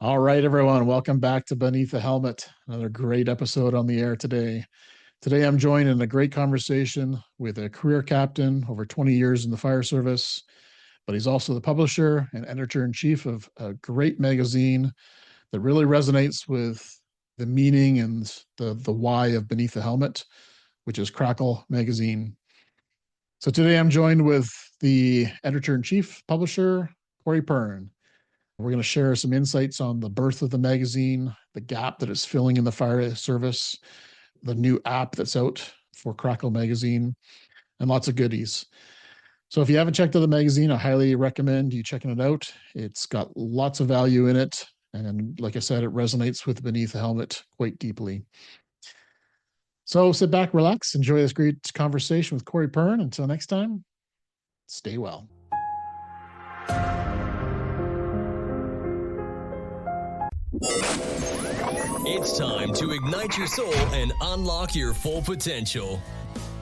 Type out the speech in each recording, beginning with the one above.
All right, everyone, welcome back to Beneath the Helmet. Another great episode on the air today. Today, I'm joined in a great conversation with a career captain over 20 years in the fire service, but he's also the publisher and editor in chief of a great magazine that really resonates with the meaning and the why of Beneath the Helmet, which is CRACKYL magazine. So today, I'm joined with the editor in chief, publisher, Kory Pearn. We're going to share some insights on the birth of the magazine, the gap that it's filling in the fire service, the new app that's out for CRACKYL magazine, and lots of goodies. So if you haven't checked out the magazine, I highly recommend you checking it out. It's got lots of value in it. And like I said, it resonates with Beneath the Helmet quite deeply. So sit back, relax, enjoy this great conversation with Kory Pearn. Until next time, stay well. It's time to ignite your soul and unlock your full potential.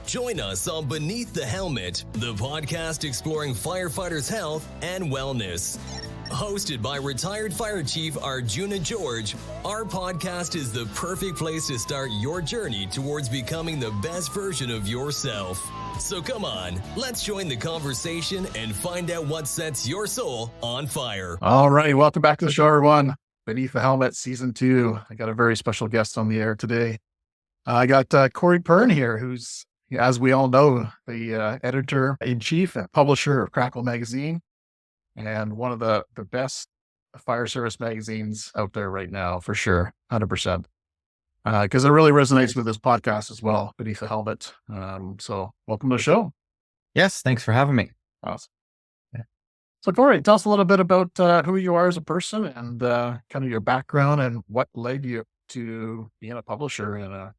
Join us on Beneath the Helmet, the podcast exploring firefighters' health and wellness. Hosted by retired fire chief Arjuna George, our podcast is the perfect place to start your journey towards becoming the best version of yourself. So come on, let's join the conversation and find out what sets your soul on fire. All right, welcome back to the show, everyone. Beneath the Helmet, Season 2. I got a very special guest on the air today. I got Kory Pearn here, who's, as we all know, the editor-in-chief and publisher of CRACKYL magazine, and one of the best fire service magazines out there right now, for sure, 100%. Because it really resonates with this podcast as well, Beneath the Helmet. So welcome to the show. Yes, thanks for having me. Awesome. So Kory, tell us a little bit about who you are as a person and kind of your background and what led you to being a publisher in a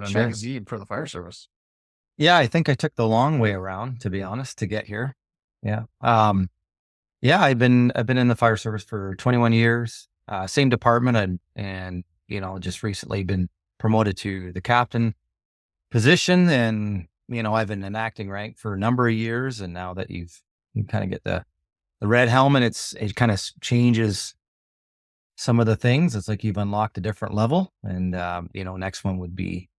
Sure. magazine for the fire service. Yeah, I think I took the long way around, to be honest, to get here. Yeah. I've been in the fire service for 21 years, same department, and just recently been promoted to the captain position. And, I've been in acting rank for a number of years. And now that you kind of get the red helmet, it kind of changes some of the things. It's like you've unlocked a different level. And, next one would be,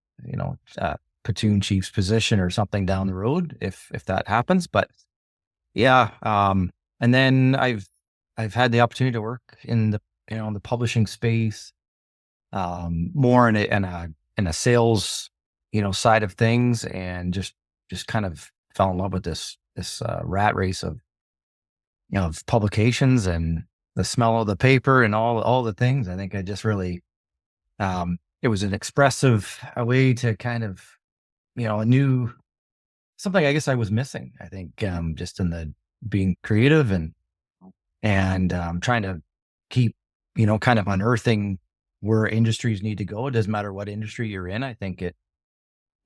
platoon chief's position or something down the road if that happens. But yeah. And then I've had the opportunity to work in the publishing space, more in a sales, side of things, and just kind of fell in love with this rat race of publications and the smell of the paper and all the things. I think I just really, it was an expressive way to kind of, something I guess I was missing. I think, just in the being creative and trying to keep, kind of unearthing where industries need to go. It doesn't matter what industry you're in. I think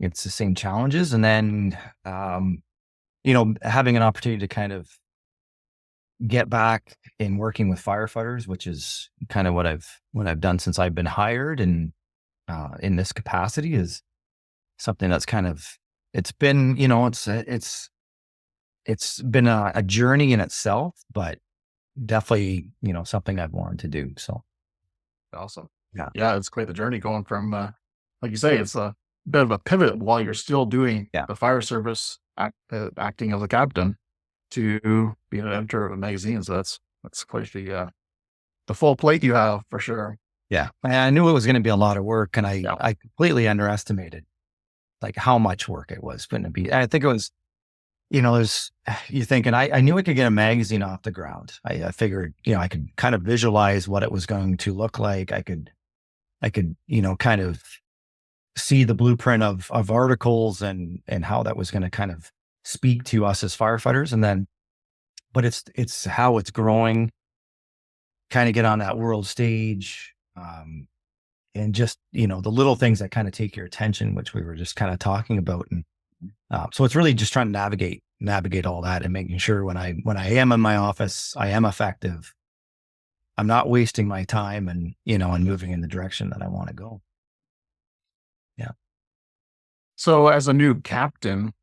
it's the same challenges. And then, having an opportunity to kind of get back in working with firefighters, which is kind of what I've done since I've been hired, and in this capacity, is something that's kind of, it's been, it's been a journey in itself, but definitely, something I've wanted to do. So. Awesome. Yeah. Yeah, it's quite the journey going from, like you say, it's a bit of a pivot while you're still doing the fire service, acting as a captain, to being an editor of a magazine. So that's quite the full plate you have, for sure. Yeah. I knew it was going to be a lot of work, and I completely underestimated like how much work it was going to be. I think it was, you thinking, I knew I could get a magazine off the ground. I figured, I could kind of visualize what it was going to look like. I could, kind of see the blueprint of articles and how that was going to kind of speak to us as firefighters. And then, but it's how it's growing, kind of get on that world stage, and just, the little things that kind of take your attention, which we were just kind of talking about. And so it's really just trying to navigate all that and making sure when I am in my office, I am effective. I'm not wasting my time and, and moving in the direction that I want to go. Yeah. So as a new captain,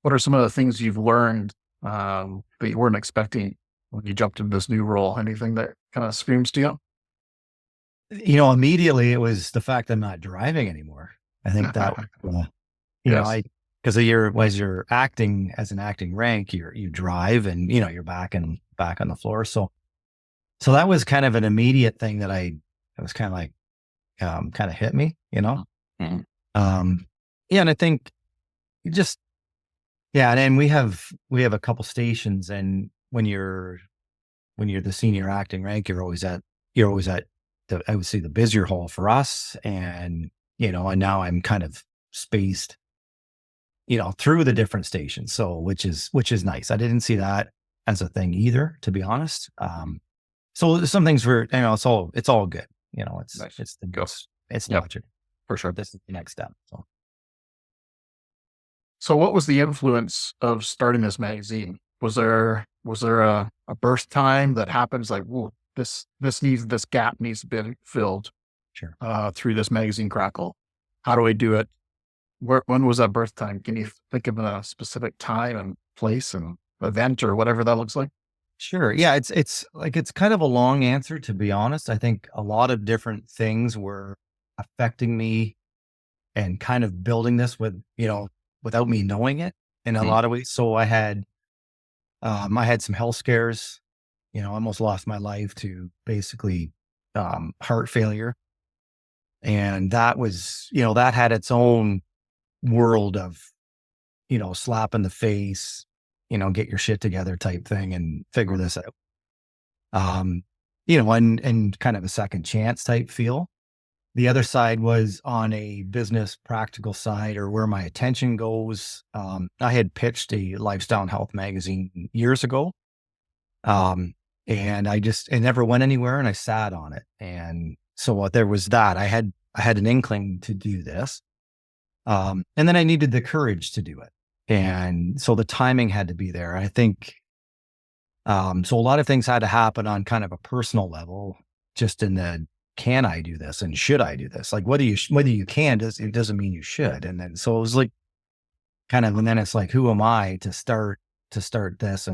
what are some of the things you've learned that you weren't expecting when you jumped into this new role? Anything that kind of screams to you? Immediately it was the fact I'm not driving anymore. I think that, Yes. because as you're acting as an acting rank, you drive and, you're back on the floor. So that was kind of an immediate thing that it was kind of like, kind of hit me, Mhm. Um, yeah. And I think you just, yeah. And then we have a couple stations, and when you're the senior acting rank, you're always at I would say the busier hall for us. And now I'm kind of spaced, through the different stations. So, which is nice. I didn't see that as a thing either, to be honest. So some things were, it's all good. It's, Nice. it's, Go. it's Yep, logic. for sure. This is the next step. So. So what was the influence of starting this magazine? Was there a birth time that happens like, whoa, this gap needs to be filled Sure. through this magazine CRACKYL? How do I do it? When was that birth time? Can you think of a specific time and place and event or whatever that looks like? Sure. Yeah, it's kind of a long answer, to be honest. I think a lot of different things were affecting me and kind of building this without me knowing it in a Mm. lot of ways. So I had some health scares, almost lost my life to basically heart failure. And that had its own world of, slap in the face, get your shit together type thing and figure this out. Um, and kind of a second chance type feel. The other side was on a business practical side, or where my attention goes. I had pitched a lifestyle and health magazine years ago. Um, and it never went anywhere, and I sat on it. And so there was that. I had an inkling to do this. And then I needed the courage to do it. And so the timing had to be there. I think, so a lot of things had to happen on kind of a personal level, just in the, can I do this and should I do this? Like, whether you can, it doesn't mean you should. And then, so it was like and then it's like, who am I to start this?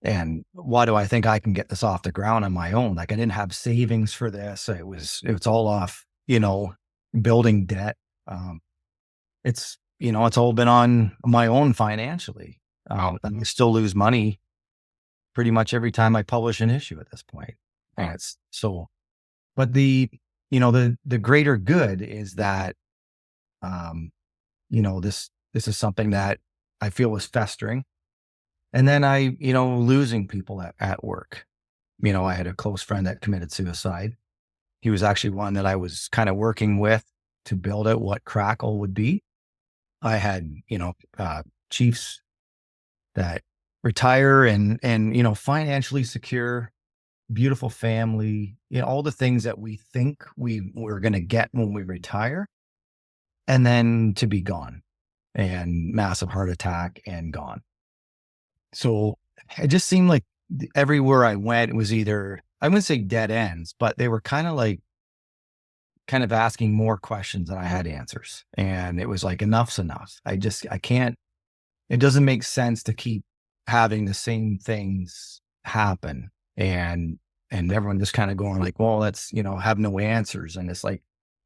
And why do I think I can get this off the ground on my own? Like, I didn't have savings for this. It's all off, building debt. Um, it's all been on my own financially. And I still lose money pretty much every time I publish an issue at this point. And it's so, but the greater good is that, this is something that I feel was festering. And then losing people at work. I had a close friend that committed suicide. He was actually one that I was kind of working with to build out what CRACKYL would be. I had, chiefs that retire and, financially secure, beautiful family, all the things that we think we're going to get when we retire, and then to be gone, and massive heart attack and gone. So it just seemed like everywhere I went, it was either, I wouldn't say dead ends, but they were kind of asking more questions than I had answers. And it was like, enough's enough. I can't, it doesn't make sense to keep having the same things happen. And everyone just kind of going like, well, that's, have no answers. And it's like,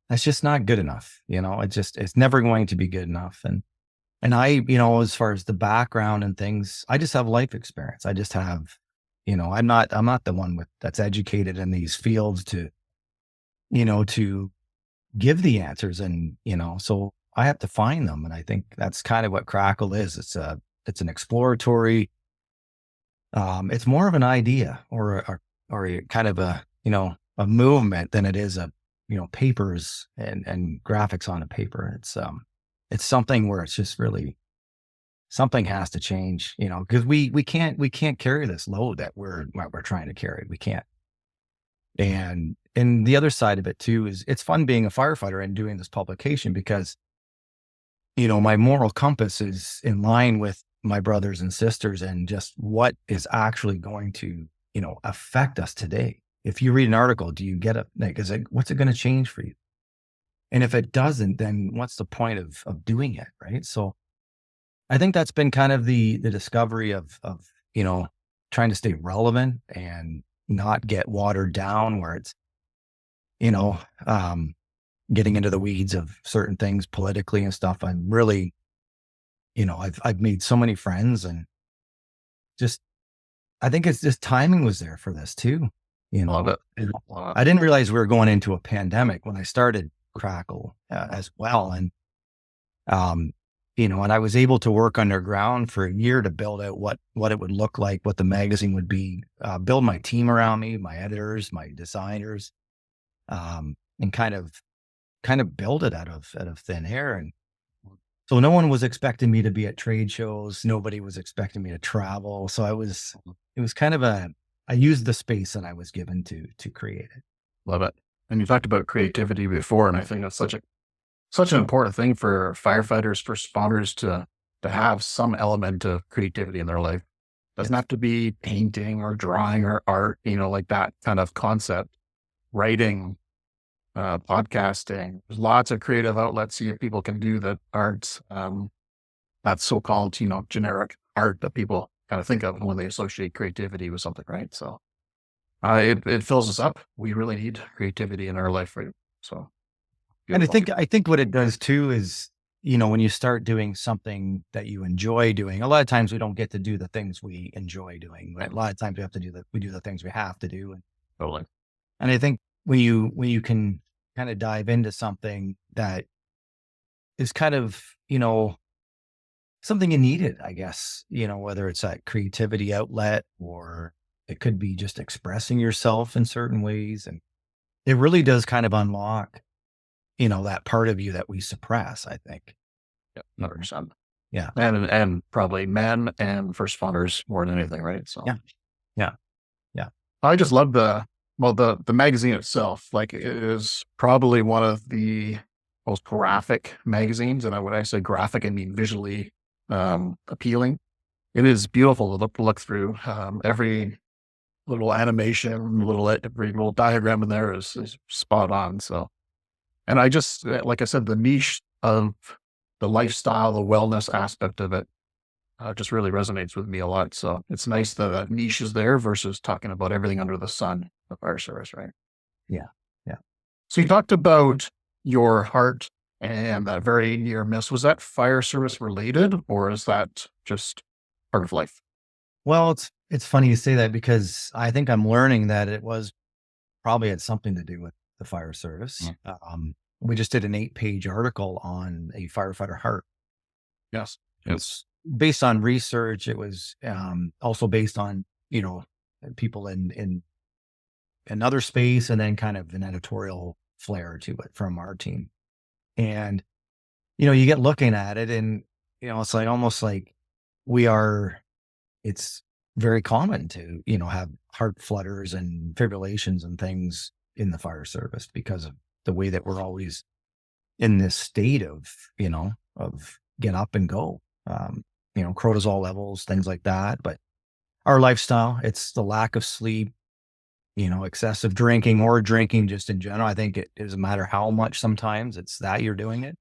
that's just not good enough. It's never going to be good enough. And I, as far as the background and things, I just have life experience. I just have, I'm not the one that's educated in these fields to give the answers. And, so I have to find them. And I think that's kind of what CRACKYL is. It's an exploratory, it's more of an idea or a kind of a movement than it is papers and graphics on a paper. It's something where it's just really, something has to change, because we can't carry this load that we're trying to carry. We can't. And the other side of it too is, it's fun being a firefighter and doing this publication because, my moral compass is in line with my brothers and sisters, and just what is actually going to, affect us today. If you read an article, do you get what's it going to change for you? And if it doesn't, then what's the point of doing it? Right. So I think that's been kind of the discovery of, trying to stay relevant and not get watered down, where it's, you know, getting into the weeds of certain things politically and stuff. I'm really, I've made so many friends, and just, I think it's just timing was there for this too. Love it. And I didn't realize we were going into a pandemic when I started CRACKYL as well. And, and I was able to work underground for a year to build out what it would look like, what the magazine would be, build my team around me, my editors, my designers, and kind of build it out of thin air. And so no one was expecting me to be at trade shows. Nobody was expecting me to travel. So it was kind of I used the space that I was given to create it. Love it. And you talked about creativity before, and I think that's such an important thing for firefighters, first responders to have some element of creativity in their life. Doesn't have to be painting or drawing or art, like that kind of concept. Writing, podcasting. There's lots of creative outlets here people can do that aren't that so-called, generic art that people kind of think of when they associate creativity with something, right? So it fills us up. We really need creativity in our life, right? So beautiful. beautiful. And I think what it does too is, when you start doing something that you enjoy doing, a lot of times we don't get to do the things we enjoy doing. Right? A lot of times we do the things we have to do. Totally. And I think when you can kind of dive into something that is kind of, something you needed, I guess, whether it's that creativity outlet or it could be just expressing yourself in certain ways. And it really does kind of unlock, that part of you that we suppress, I think. Yep, 100%. Yeah. And probably men and first responders more than anything, right? So Yeah. I just love the magazine itself. Like, it is probably one of the most graphic magazines. And when I say graphic, I mean visually appealing. It is beautiful to look through. Every little animation, every little diagram in there is spot on. So, and I just, like I said, the niche of the lifestyle, the wellness aspect of it just really resonates with me a lot. So it's nice that that niche is there versus talking about everything under the sun, the fire service, right? Yeah. So you talked about your heart and that very near miss. Was that fire service related, or is that just part of life? Well, it's funny you say that, because I think I'm learning that it was probably had something to do with the fire service. We just did an 8-page article on a firefighter heart. Yes. It's based on research. It was also based on, people in another space, and then kind of an editorial flair to it from our team. And, you get looking at it, and, it's like almost like it's very common to, have heart flutters and fibrillations and things in the fire service because of the way that we're always in this state of, of get up and go, cortisol levels, things like that. But our lifestyle, it's the lack of sleep, excessive drinking or drinking just in general. I think it doesn't matter how much, sometimes it's that you're doing it.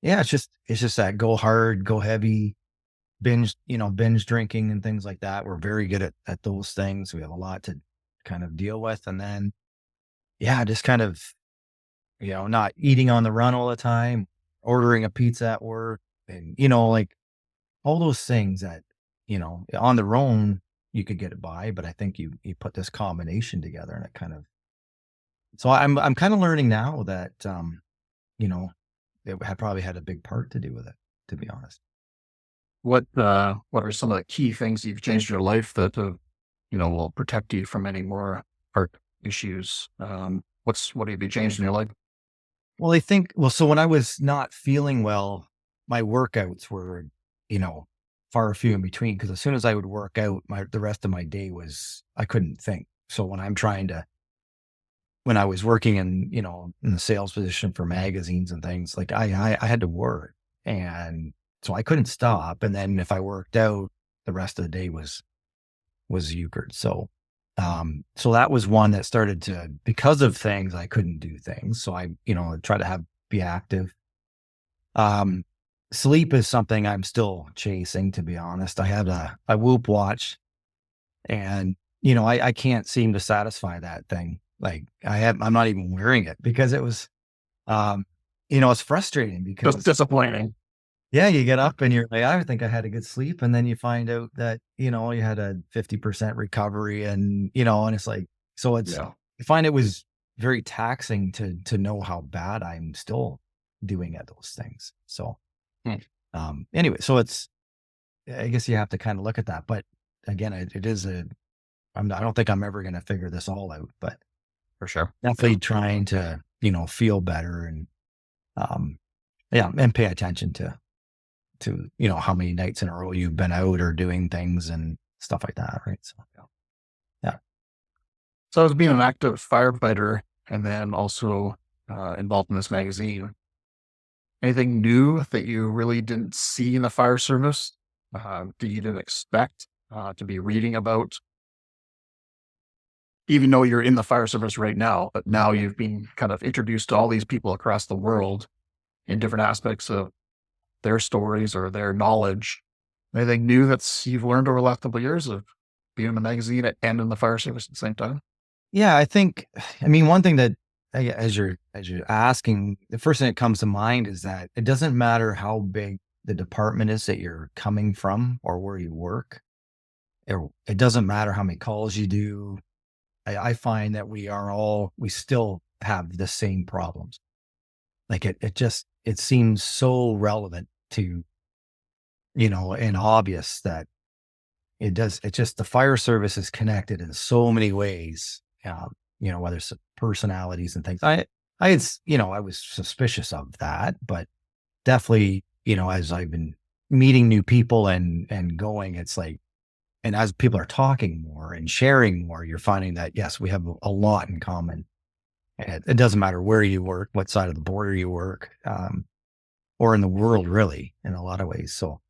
It's just that go hard, go heavy, binge drinking and things like that. We're very good at those things. We have a lot to kind of deal with. And then, just kind of, not eating on the run all the time, ordering a pizza at work, and, like all those things that, on their own, you could get it by, but I think you put this combination together, and it kind of, so I'm kind of learning now that, it had probably had a big part to do with it, to be honest. What are some of the key things you've changed in your life that will protect you from any more heart issues? What have you changed in your life? Well, so when I was not feeling well, my workouts were, far few in between, because as soon as I would work out, the rest of my day I couldn't think. So when I was working in, in the sales position for magazines and things, like I had to work, and so I couldn't stop. And then if I worked out, the rest of the day was euchred. So, so that was one that started to, because of things, I couldn't do things. So I, try to be active. Sleep is something I'm still chasing, to be honest. I have a Whoop watch, and, I can't seem to satisfy that thing. Like I'm not even wearing it because it was, it's frustrating because Just disappointing. yeah, you get up and you're like, I think I had a good sleep. And then you find out that, you had a 50% recovery and, and it's like, so Yeah. I find it was very taxing to know how bad I'm still doing at those things. So, anyway, so I guess you have to kind of look at that, but again, it is I don't think I'm ever going to figure this all out, but For sure. definitely trying to, feel better and, and pay attention to, how many nights in a row you've been out or doing things and stuff like that. Right. So, yeah. So as being an active firefighter and then also involved in this magazine, anything new that you really didn't see in the fire service that you didn't expect to be reading about? Even though you're in the fire service right now, but now you've been kind of introduced to all these people across the world in different aspects of their stories or their knowledge. Anything new that's you've learned over the last couple of years of being in the magazine and in the fire service at the same time? Yeah. I mean, one thing that as you're asking, the first thing that comes to mind is that it doesn't matter how big the department is that you're coming from or where you work. It doesn't matter how many calls you do. I find that we still have the same problems. Like it seems so relevant to, and obvious that it's just the fire service is connected in so many ways, whether it's personalities and things. I was suspicious of that, but definitely, as I've been meeting new people and going, it's like, and as people are talking more and sharing more, you're finding that, yes, we have a lot in common. And it doesn't matter where you work, what side of the border you work, or in the world, really, in a lot of ways. So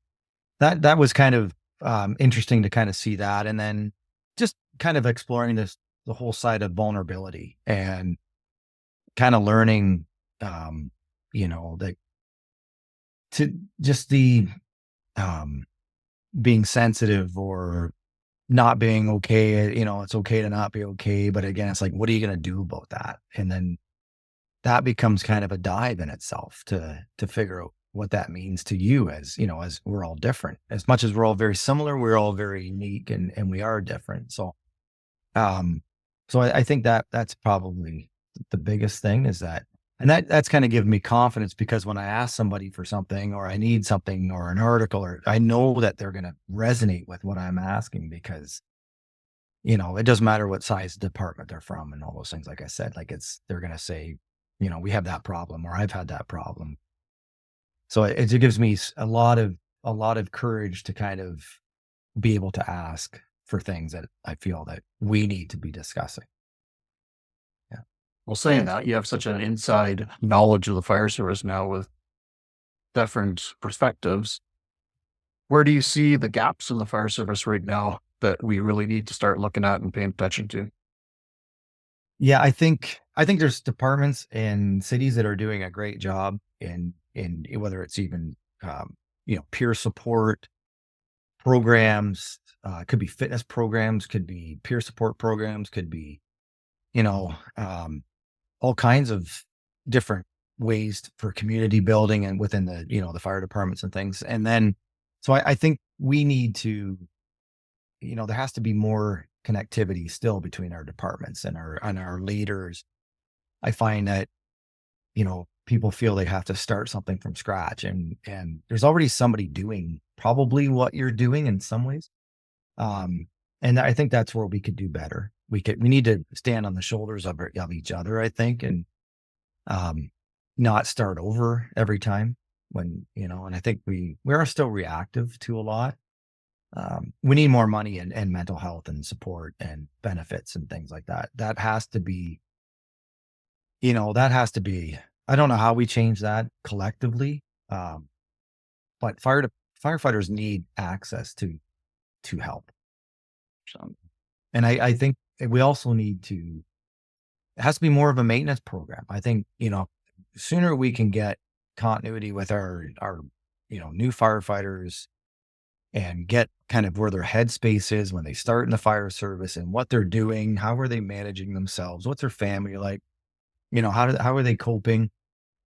that was kind of interesting to kind of see that. And then just kind of exploring the whole side of vulnerability and kind of learning, that to just the, being sensitive or not being okay, it's okay to not be okay. But again, it's like, what are you going to do about that? And then that becomes kind of a dive in itself to figure out what that means to you as, as we're all different. As much as we're all very similar, we're all very unique and we are different. So, I think that's probably the biggest thing is that, and that's kind of given me confidence because when I ask somebody for something or I need something or an article, or I know that they're going to resonate with what I'm asking because, it doesn't matter what size department they're from and all those things. Like I said, like they're going to say, we have that problem or I've had that problem. So it gives me a lot of courage to kind of be able to ask for things that I feel that we need to be discussing. Yeah. Well, saying that, you have such an inside knowledge of the fire service now with different perspectives. Where do you see the gaps in the fire service right now that we really need to start looking at and paying attention to? Yeah, I think there's departments and cities that are doing a great job in whether it's even peer support programs, could be fitness programs, could be peer support programs, could be all kinds of different ways for community building and within the the fire departments and things. And then so I think we need to there has to be more connectivity still between our departments and our leaders. I find that, people feel they have to start something from scratch and there's already somebody doing probably what you're doing in some ways. And I think that's where we could do better. We need to stand on the shoulders of each other, I think, and not start over every time when, and I think we are still reactive to a lot. We need more money and mental health and support and benefits and things like that. That has to be, I don't know how we change that collectively. But firefighters need access to help. So, and I think we also need to, it has to be more of a maintenance program. I think, sooner we can get continuity with our new firefighters and get kind of where their headspace is when they start in the fire service and what they're doing, how are they managing themselves, what's their family like, how are they coping?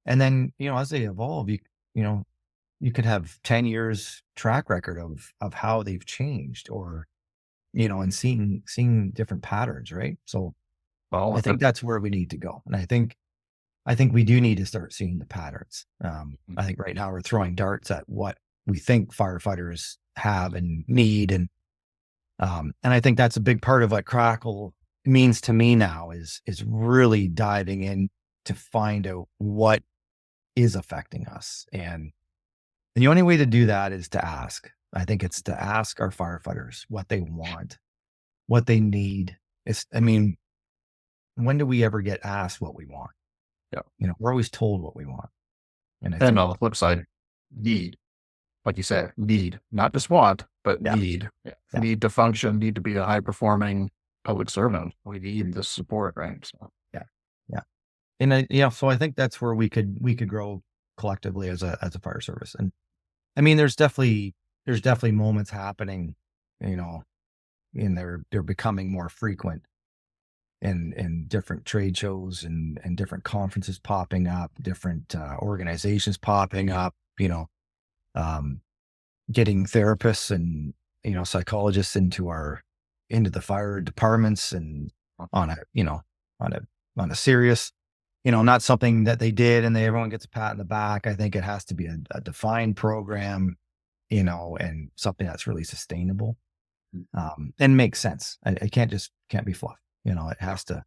And then, as they evolve, you know, you could have 10 years track record of how they've changed or, and seeing different patterns, right? So Well, I think that's where we need to go. And I think we do need to start seeing the patterns. I think right now we're throwing darts at what we think firefighters have and need. And I think that's a big part of what CRACKYL means to me now is really diving in to find out what is affecting us. And the only way to do that is to ask. I think it's to ask our firefighters what they want, what they need. When do we ever get asked what we want? Yeah. We're always told what we want. And on the flip side, need, like you said, need, not just want, but need. Yeah. Need to function, need to be a high performing public servant. We need this support, right? So yeah. And so I think that's where we could grow collectively as a fire service. And there's definitely moments happening, and they're becoming more frequent in different trade shows and different conferences popping up, different organizations popping up, getting therapists and, psychologists into the fire departments and on a serious, not something that they did and everyone gets a pat in the back. I think it has to be a defined program, and something that's really sustainable, and makes sense. It can't be fluff. It has to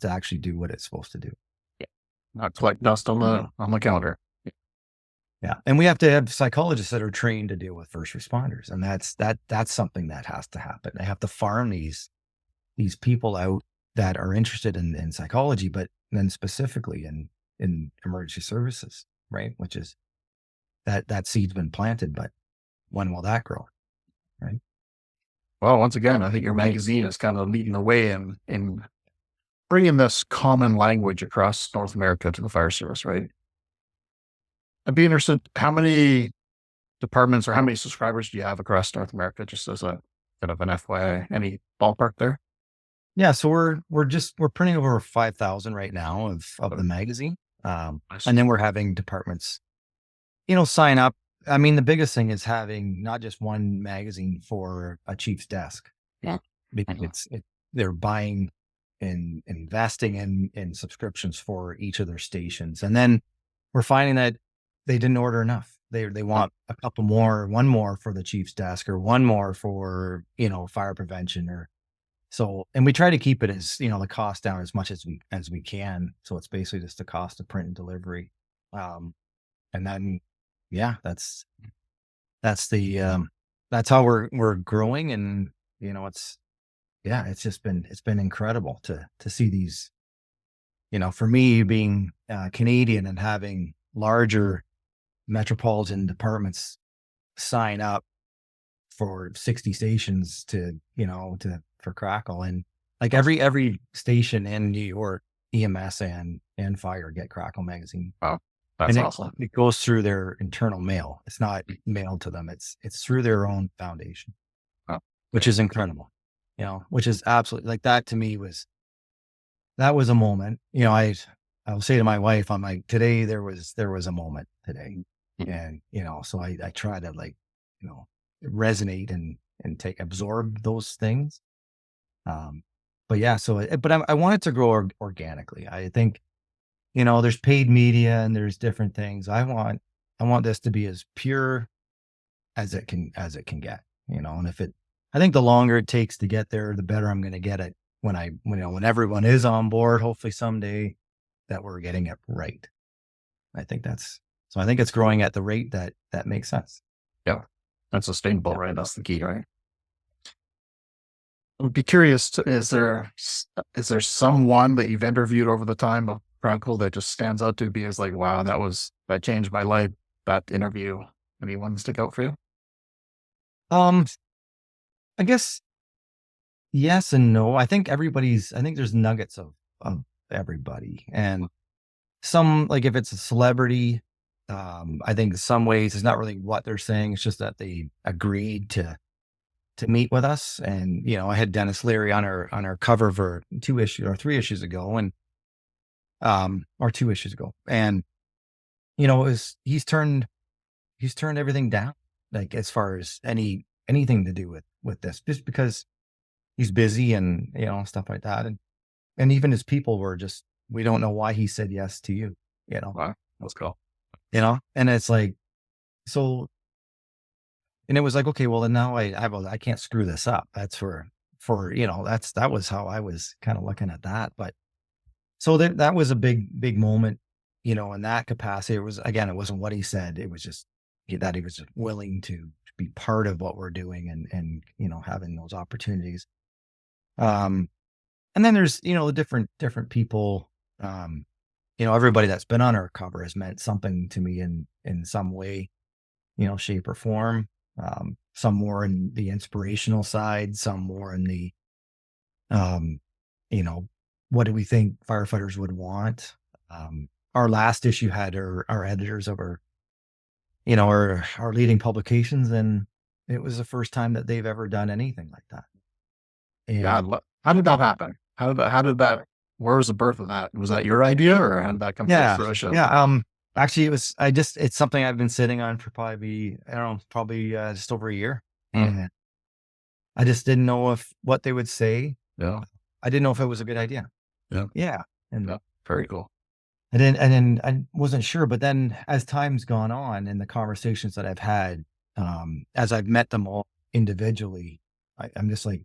actually do what it's supposed to do. Yeah. Not collect dust on the counter. Yeah. And we have to have psychologists that are trained to deal with first responders. And that's something that has to happen. They have to farm these people out that are interested in psychology, but then specifically in emergency services, right? Which is that seed's been planted, but when will that grow? Right. Well, once again, I think your magazine is kind of leading the way in bringing this common language across North America to the fire service, right? I'd be interested, how many departments or how many subscribers do you have across North America, just as a kind of an FYI, any ballpark there? Yeah. So we're printing over 5,000 right now of the magazine. And then we're having departments, sign up. The biggest thing is having not just one magazine for a chief's desk. Yeah. Because they're buying and investing in subscriptions for each of their stations. And then we're finding that they didn't order enough. They want a couple more, one more for the chief's desk or one more for, fire prevention and we try to keep it as, the cost down as much as we can. So it's basically just the cost of print and delivery. And then, that's how we're growing. And, it's been incredible to see these, for me being Canadian and having larger metropolitan departments sign up for 60 stations for CRACKYL, and like every station in New York, EMS and fire get CRACKYL magazine. Wow, that's awesome. It goes through their internal mail. It's not mailed to them. It's through their own foundation, which is incredible. Which is absolutely, like, that to me was a moment. I'll say to my wife, I'm like, today there was a moment today, and so I try to resonate and absorb those things. But I want it to grow organically. I think, there's paid media and there's different things. I want this to be as pure as it can get, and I think the longer it takes to get there, the better I'm going to get it when everyone is on board, hopefully someday, that we're getting it right. I think it's growing at the rate that makes sense. Yeah. That's sustainable, right? That's the key, right? I'd be curious, is there someone that you've interviewed over the time of CRACKYL that just stands out to be as like, wow, that changed my life, that interview? Anyone stick out for you? I guess yes and no. I think there's nuggets of everybody, and some, like, if it's a celebrity, I think in some ways it's not really what they're saying. It's just that they agreed to meet with us. And, I had Dennis Leary on our cover for 3 issues ago, and, or 2 issues ago. And, he's turned everything down, like as far as anything to do with this, just because he's busy and, stuff like that. And even his people were just, we don't know why he said yes to you, Wow, let's go. and it's like, so, and it was like, okay, well then now I can't screw this up. That's that was how I was kind of looking at that. But so that was a big moment, in that capacity. It was, again, it wasn't what he said. It was just that he was just willing to be part of what we're doing and, having those opportunities. And then there's, the different people, everybody that's been on our cover has meant something to me in some way, shape or form. Some more in the inspirational side, some more in the, you know, what do we think firefighters would want? Our last issue had our editors of our leading publications, and it was the first time that they've ever done anything like that. And how did that happen? Where was the birth of that? Was that your idea, or how did that come to fruition? Yeah. Actually, it's something I've been sitting on for probably just over a year. And I just didn't know what they would say. Yeah. I didn't know if it was a good idea. Yeah. Yeah. And very cool. And then I wasn't sure, but then as time's gone on and the conversations that I've had, as I've met them all individually, I'm just like,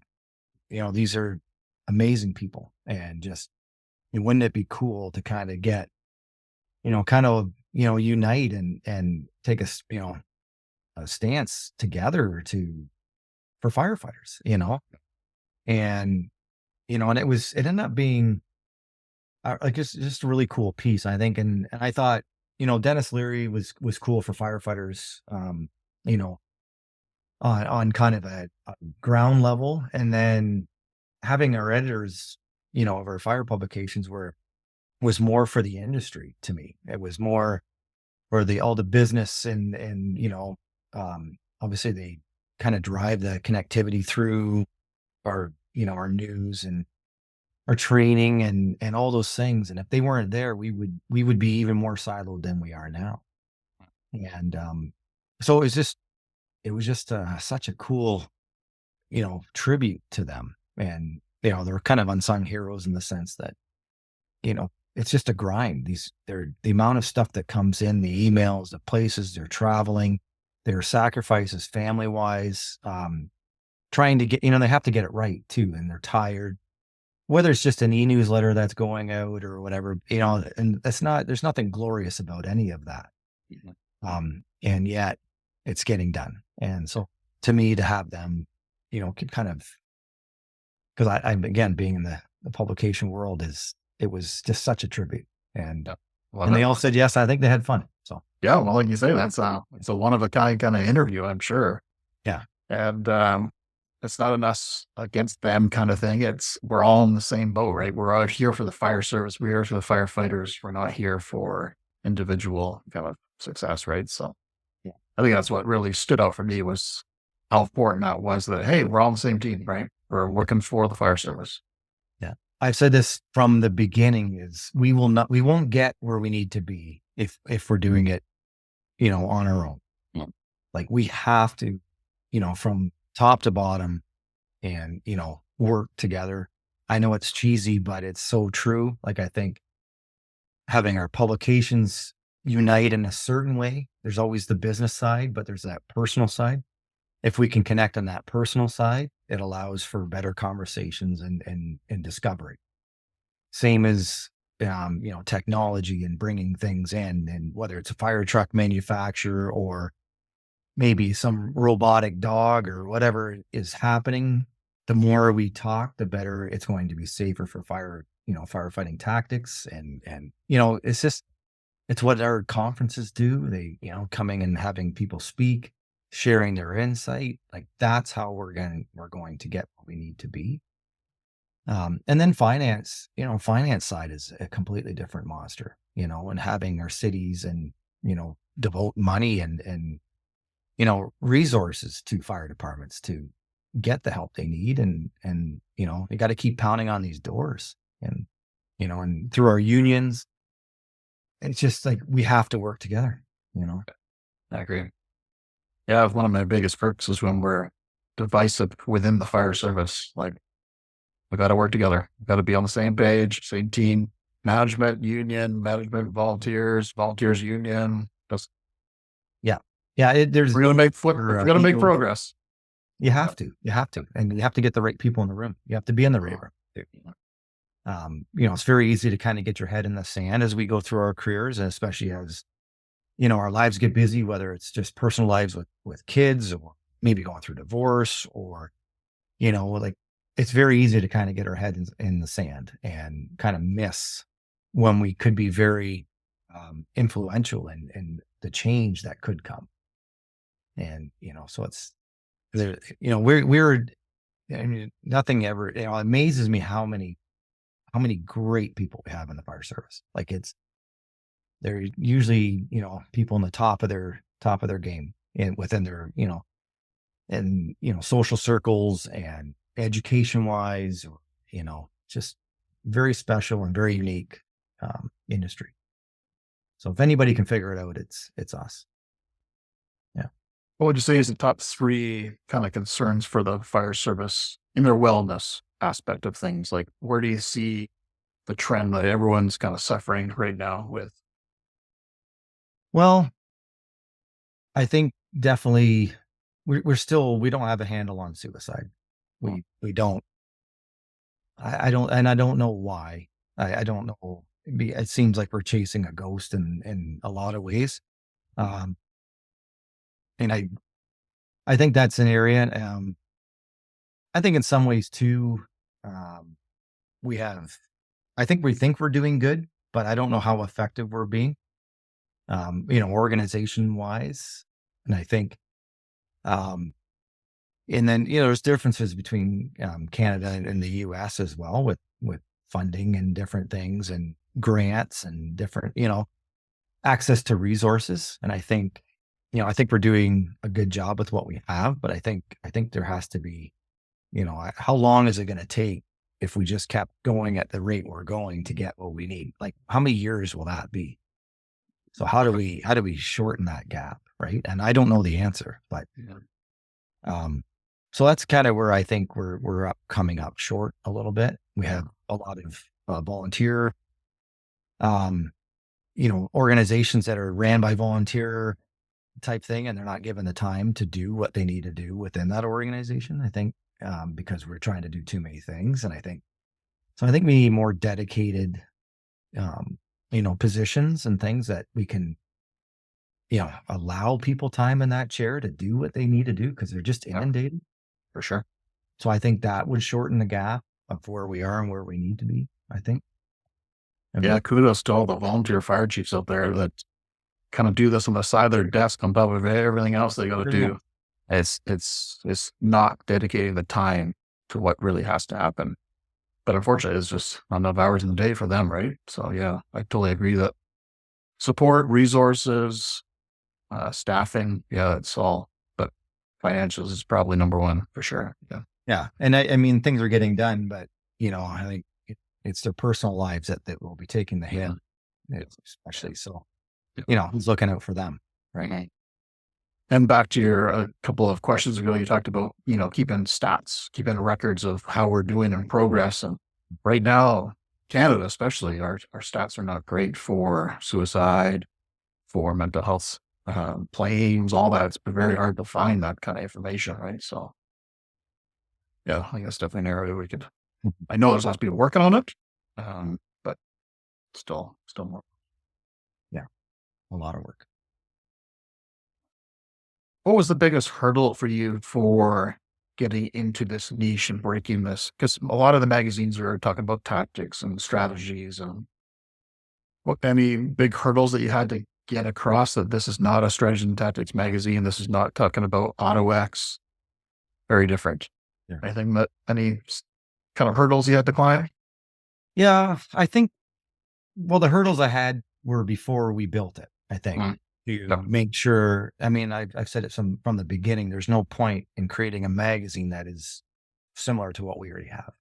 these are amazing people, and just, wouldn't it be cool to kind of get, unite and take a stance together for firefighters, and, and it ended up being like just a really cool piece, I think. And I thought, Dennis Leary was cool for firefighters, on kind of a ground level. And then having our editors, of our fire publications was more for the industry to me. It was more for all the business and obviously they kind of drive the connectivity through our news and our training and all those things. And if they weren't there, we would be even more siloed than we are now. And so it was just such a cool, tribute to them. And, they're kind of unsung heroes in the sense that, it's just a grind. The amount of stuff that comes in, the emails, the places they're traveling, their sacrifices family wise, trying to get, they have to get it right too. And they're tired, whether it's just an e-newsletter that's going out or whatever, and there's nothing glorious about any of that. And yet it's getting done. And so to me, to have them, kind of, because I'm, again, being in the publication world, it was just such a tribute. And and they all said yes. I think they had fun. So yeah, well, like you say, it's a one of a kind of interview, I'm sure. Yeah. And it's not an us against them kind of thing. We're all in the same boat, right? We're all here for the fire service. We're here for the firefighters. We're not here for individual kind of success, right? So yeah, I think that's what really stood out for me, was how important that was, that, hey, we're all on the same team, right? We're working for the fire service. Yeah. I've said this from the beginning, is we won't get where we need to be if we're doing it, on our own. Yeah. Like we have to, from top to bottom and, work together. I know it's cheesy, but it's so true. Like, I think having our publications unite in a certain way, there's always the business side, but there's that personal side. If we can connect on that personal side, it allows for better conversations and discovery. Same as, technology and bringing things in, and whether it's a fire truck manufacturer or maybe some robotic dog or whatever is happening, the more we talk, the better it's going to be safer for firefighting tactics. And it's what our conferences do. They, coming and having people speak, sharing their insight, like that's how we're going to get what we need to be. And then finance side is a completely different monster, and having our cities and, devote money and resources to fire departments to get the help they need. And you got to keep pounding on these doors and through our unions. It's just like, we have to work together, I agree. Yeah, one of my biggest perks is when we're divisive within the fire service. Like, we got to work together. We got to be on the same page, same team, management, union, management, volunteers, union. Just there's we're going to make progress. You have to, and you have to get the right people in the room. You have to be in the right room. It's very easy to kind of get your head in the sand as we go through our careers, and especially as, our lives get busy, whether it's just personal lives with kids, or maybe going through divorce, or, like, it's very easy to kind of get our head in the sand and kind of miss when we could be very influential in the change that could come. And, so it's there, we're, I mean, nothing ever, it amazes me how many great people we have in the fire service. Like, they're usually, people in the top of their game, and within their, and, social circles and education wise, or, just very special and very unique industry. So if anybody can figure it out, it's us. Yeah. What would you say is the top 3 kind of concerns for the fire service in their wellness aspect of things? Like, where do you see the trend that everyone's kind of suffering right now with? Well, I think definitely we don't have a handle on suicide. We don't. I don't know why. I don't know. It seems like we're chasing a ghost in a lot of ways. And I think that's an area. I think in some ways too, I think we think we're doing good, but I don't know how effective we're being, organization wise. And I think, and then, there's differences between Canada and the US as well, with funding and different things and grants and different, access to resources. And I think we're doing a good job with what we have, but I think there has to be, how long is it going to take if we just kept going at the rate we're going to get what we need? Like, how many years will that be? So how do we shorten that gap? Right. And I don't know the answer, but, so that's kind of where I think we're coming up short a little bit. We have a lot of volunteer, organizations that are ran by volunteer type thing, and they're not given the time to do what they need to do within that organization. I think, because we're trying to do too many things. And I think we need more dedicated, positions and things that we can, allow people time in that chair to do what they need to do, because they're just inundated. For sure. So I think that would shorten the gap of where we are and where we need to be, I think. Yeah, kudos to all the volunteer fire chiefs out there that kind of do this on the side of their desk on top of everything else they got to do. It's not dedicating the time to what really has to happen. But unfortunately, it's just not enough hours in the day for them, right? So yeah, I totally agree that support, resources, staffing, it's all, but financials is probably number 1 for sure. Yeah. Yeah. And I mean, things are getting done, but, I think it's their personal lives that will be taking the hit, especially. So, who's looking out for them? Right. And back to your a couple of questions ago, you talked about, keeping stats, keeping records of how we're doing in progress. And right now, Canada especially, our stats are not great for suicide, for mental health claims, all that. It's very hard to find that kind of information, right? So, yeah, I think that's definitely an area we could. I know there's lots of people working on it, but still more. Yeah, a lot of work. What was the biggest hurdle for you for getting into this niche and breaking this? Because a lot of the magazines are talking about tactics and strategies, and any big hurdles that you had to get across that this is not a strategy and tactics magazine. This is not talking about AutoX. Very different. Yeah. Any kind of hurdles you had to climb? Yeah, I think, the hurdles I had were before we built it, I think. to make sure. I mean, I've said it from the beginning. There's no point in creating a magazine that is similar to what we already have.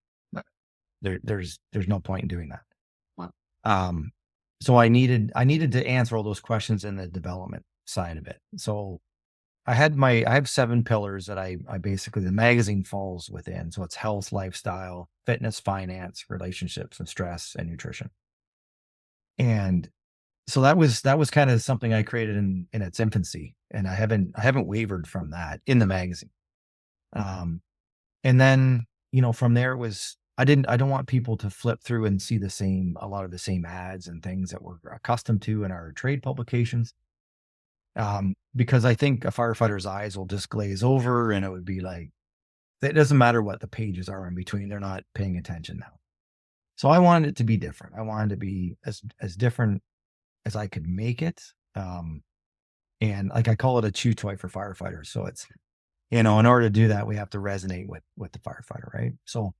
There's no point in doing that. So I needed to answer all those questions in the development side of it. So I have 7 pillars that I basically, the magazine falls within. So it's health, lifestyle, fitness, finance, relationships, and stress and nutrition. And so that was kind of something I created in its infancy. And I haven't wavered from that in the magazine. And then, from there was, I don't want people to flip through and see a lot of the same ads and things that we're accustomed to in our trade publications. Because I think a firefighter's eyes will just glaze over, and it would be like, it doesn't matter what the pages are in between. They're not paying attention now. So I wanted it to be different. I wanted to be as different as I could make it. And like, I call it a chew toy for firefighters. So it's, in order to do that, we have to resonate with the firefighter. Right. So,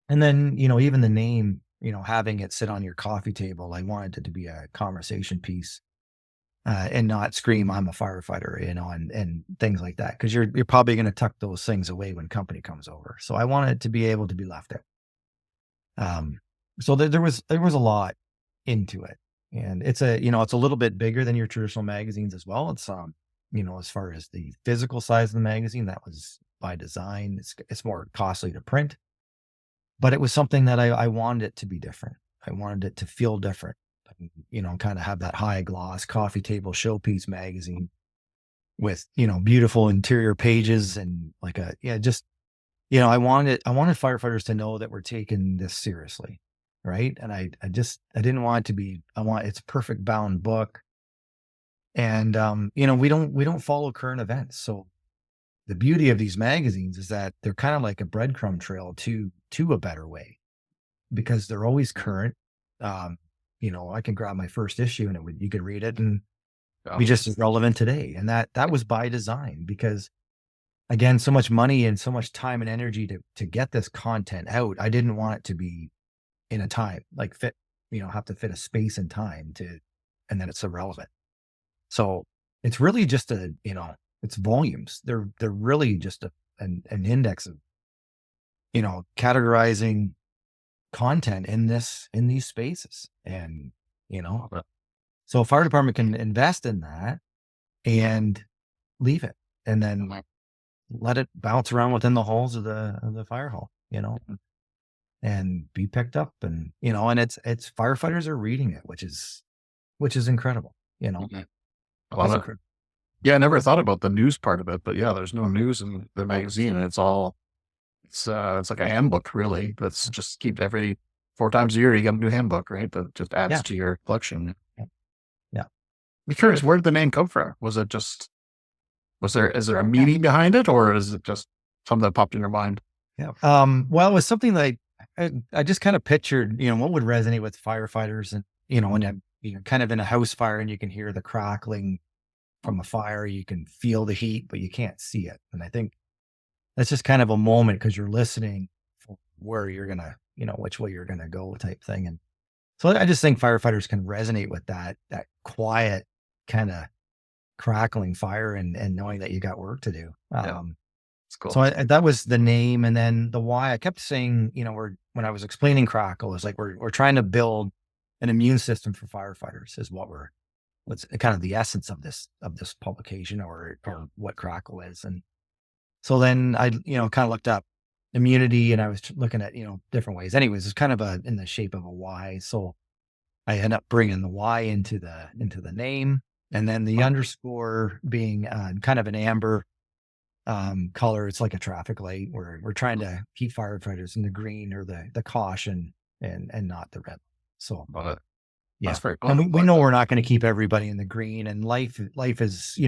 and then, even the name, having it sit on your coffee table, I wanted it to be a conversation piece, and not scream, "I'm a firefighter," and things like that. Cause you're probably going to tuck those things away when company comes over. So I wanted it to be able to be left out. So there was a lot into it, and it's a little bit bigger than your traditional magazines as well. It's, as far as the physical size of the magazine, that was by design. It's more costly to print, but it was something that I wanted it to be different. I wanted it to feel different, kind of have that high gloss coffee table showpiece magazine with, beautiful interior pages and like I wanted firefighters to know that we're taking this seriously. Right. And I didn't want it to be, it's a perfect bound book. And, we don't follow current events. So the beauty of these magazines is that they're kind of like a breadcrumb trail to a better way, because they're always current. I can grab my first issue and you could read it and be just as relevant today. And that was by design, because again, so much money and so much time and energy to get this content out. I didn't want it to be in a time, like have to fit a space and time and then it's irrelevant. So it's really just it's volumes. They're really just an index of, categorizing content in these spaces. And, so a fire department can invest in that and leave it, and then let it bounce around within the halls of the fire hall, and be picked up, and, and it's firefighters are reading it, which is incredible, I love it. Yeah, I never thought about the news part of it, but yeah, there's no news in the magazine, and it's like a handbook, really. That's just every 4 times a year you get a new handbook, right? That just adds to your collection. Yeah. I'm curious, where did the name come from? Is there a meaning behind it, or is it just something that popped in your mind? Yeah. Well, it was something that I just kind of pictured, what would resonate with firefighters, and, when you're kind of in a house fire and you can hear the crackling from a fire, you can feel the heat, but you can't see it. And I think that's just kind of a moment, because you're listening for where you're going to, which way you're going to go type thing. And so I just think firefighters can resonate with that quiet kind of crackling fire and knowing that you got work to do. It's cool. So that was the name. And then the why, I kept saying, when I was explaining CRACKYL, is like, we're trying to build an immune system for firefighters, is what's kind of the essence of this publication, or what CRACKYL is. And so then I, kind of looked up immunity, and I was looking at, different ways. Anyways, it's kind of in the shape of a Y. So I end up bringing the Y into the name, and then the underscore being kind of an amber color. It's like a traffic light. We're trying to keep firefighters in the green, or the caution, and not the red. So yeah, that's very cool. And we know we're not going to keep everybody in the green, and life is,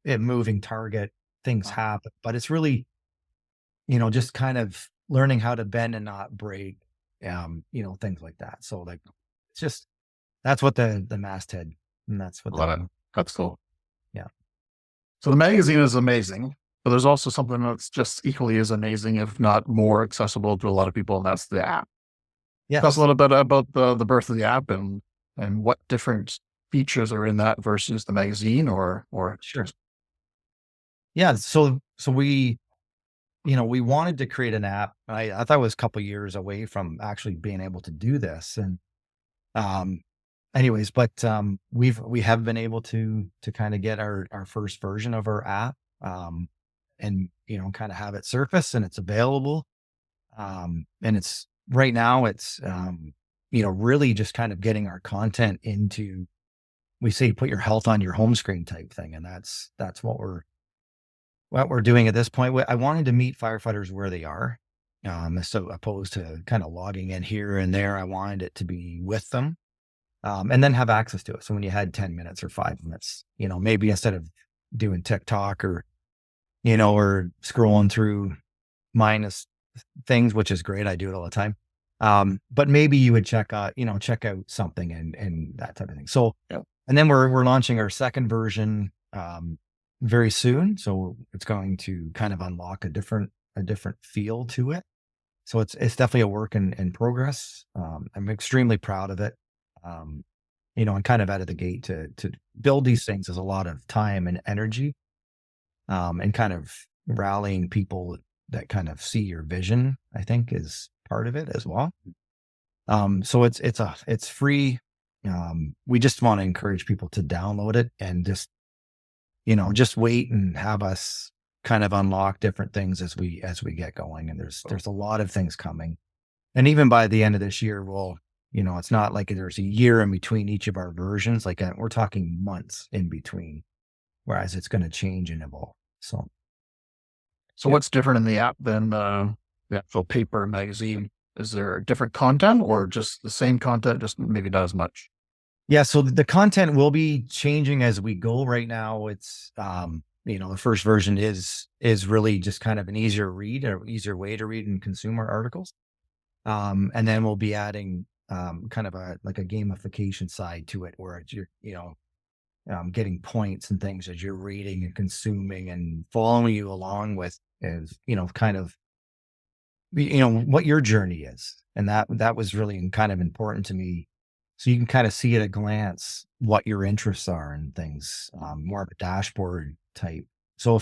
a moving target. Things happen, but it's really, just kind of learning how to bend and not break, things like that. So like, it's just, that's what the masthead, and that's what that's cool. Yeah. So the magazine is amazing, but there's also something that's just equally as amazing, if not more accessible to a lot of people, and that's the app. Yeah. Tell us a little bit about the birth of the app, and what different features are in that versus the magazine, or Sure. Yeah. So we, we wanted to create an app. I thought it was a couple years away from actually being able to do this. And, um, anyways, but, we have been able to kind of get our first version of our app, and, kind of have it surface and it's available. And it's right now it's, really just kind of getting our content into, we say, put your health on your home screen type thing. And that's what we're doing at this point. I wanted to meet firefighters where they are. So opposed to kind of logging in here and there, I wanted it to be with them, and then have access to it. So when you had 10 minutes or 5 minutes, maybe instead of doing TikTok or scrolling through mindless things, which is great. I do it all the time. But maybe you would check out something and that type of thing. So, Yeah. and then we're launching our second version, very soon. So it's going to kind of unlock a different feel to it. So it's definitely a work in progress. I'm extremely proud of it. And kind of out of the gate to build these things is a lot of time and energy, and kind of rallying people that kind of see your vision, I think, is part of it as well. So it's free. We just want to encourage people to download it and just wait and have us kind of unlock different things as we get going. And there's a lot of things coming. And even by the end of this year, it's not like there's a year in between each of our versions. Like, we're talking months in between, whereas it's going to change and evolve. So what's different in the app than the actual paper magazine? Is there different content or just the same content, just maybe not as much? yeah, so the content will be changing as we go. Right now, it's the first version is really just kind of an easier read or easier way to read and consume our articles. And then we'll be adding kind of a gamification side to it, where it's getting points and things as you're reading and consuming and following you along with, is kind of what your journey is. And that was really kind of important to me. So you can kind of see at a glance what your interests are and things, more of a dashboard type. So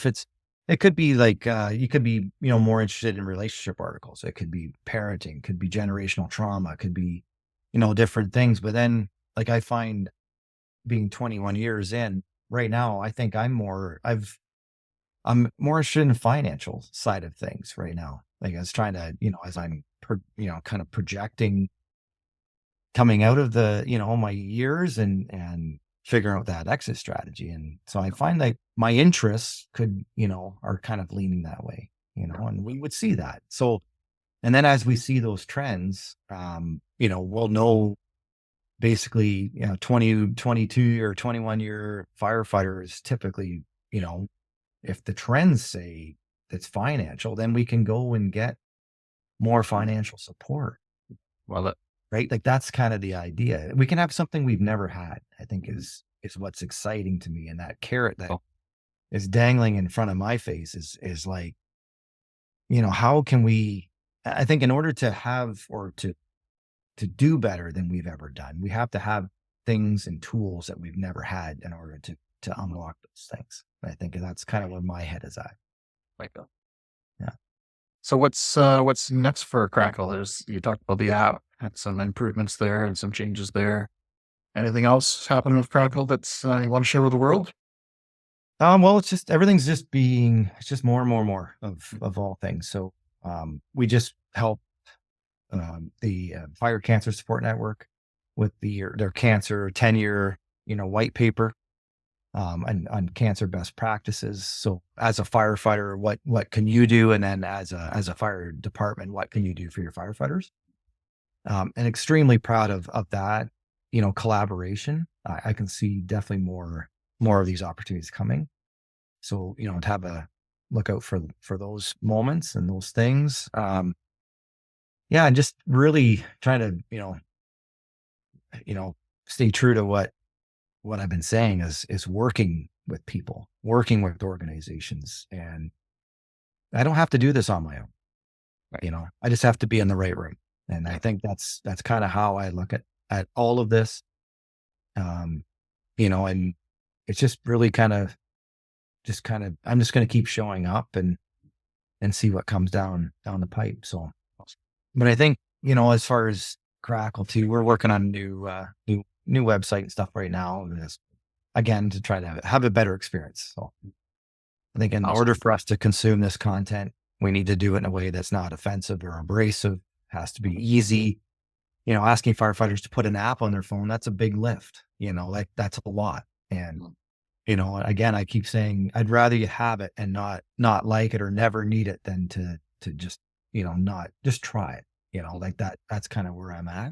it could be like, you could be, more interested in relationship articles. It could be parenting, could be generational trauma, could be, different things. But then, like, I find, being 21 years in right now, I think I'm more interested in the financial side of things right now. Like, I was trying to, as I'm, kind of projecting coming out of the, my years and figuring out that exit strategy. And so I find that my interests are kind of leaning that way, and we would see that. So, and then as we see those trends, we'll know basically, 20, 22 or 21 year firefighters typically, if the trends say it's financial, then we can go and get more financial support. Well, Right? Like, that's kind of the idea. We can have something we've never had, I think, is what's exciting to me. And that carrot that is dangling in front of my face is like, how can we, I think, in order to have, or to do better than we've ever done, we have to have things and tools that we've never had in order to unlock those things. And I think that's kind of where my head is at. Yeah. So what's next for CRACKYL? You talked about the app, had some improvements there and some changes there. Anything else happening with CRACKYL that's you want to share with the world? Well, it's just, everything's just it's just more and more of all things. So, we just help, the Fire Cancer Support Network with their cancer 10-year, white paper, on cancer best practices. So as a firefighter, what can you do? And then as a fire department, what can you do for your firefighters? And extremely proud of that, collaboration. I can see definitely more of these opportunities coming. So, to have a look out for those moments and those things. Yeah, and just really trying to, stay true to what I've been saying is working with people, working with organizations. And I don't have to do this on my own. I just have to be in the right room. And I think that's kind of how I look at all of this. and it's just really I'm just going to keep showing up and see what comes down the pipe. So, but I think, as far as CRACKYL too, we're working on a new website and stuff right now. Again, to try to have a better experience. So I think in order for us to consume this content, we need to do it in a way that's not offensive or abrasive. It has to be easy. Asking firefighters to put an app on their phone, that's a big lift, like that's a lot. And, again, I keep saying, I'd rather you have it and not like it or never need it than to just, not just try it, like that's kind of where I'm at.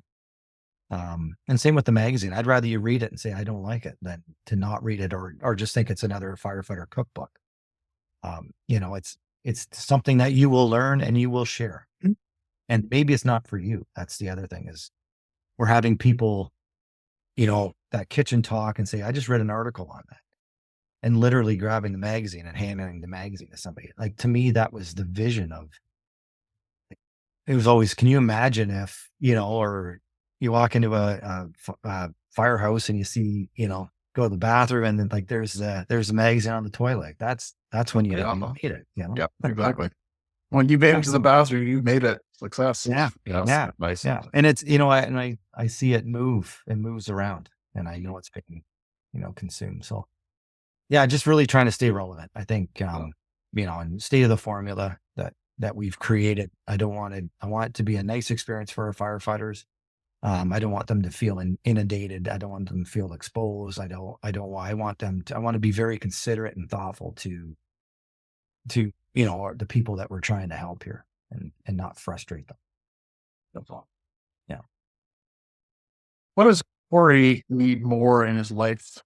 And same with the magazine. I'd rather you read it and say, I don't like it than to not read it or just think it's another firefighter cookbook. It's something that you will learn and you will share. And maybe it's not for you. That's the other thing is we're having people, that kitchen talk and say, I just read an article on that, and literally grabbing the magazine and handing the magazine to somebody. Like, to me, that was the vision of, it was always, can you imagine if, or you walk into a firehouse and you see, go to the bathroom and then like, there's a magazine on the toilet. That's when you made it, Yep, exactly. When you made it to the bathroom, you made it success. Yeah. Nice. Yeah. And it's, I see it moves around, and I know it's being, consumed. So yeah, just really trying to stay relevant. I think, and stay to the formula that we've created. I want it to be a nice experience for our firefighters. I don't want them to feel inundated. I don't want them to feel exposed. I want to be very considerate and thoughtful to the people that we're trying to help here, and not frustrate them. That's all. Yeah. What does Kory need more in his life?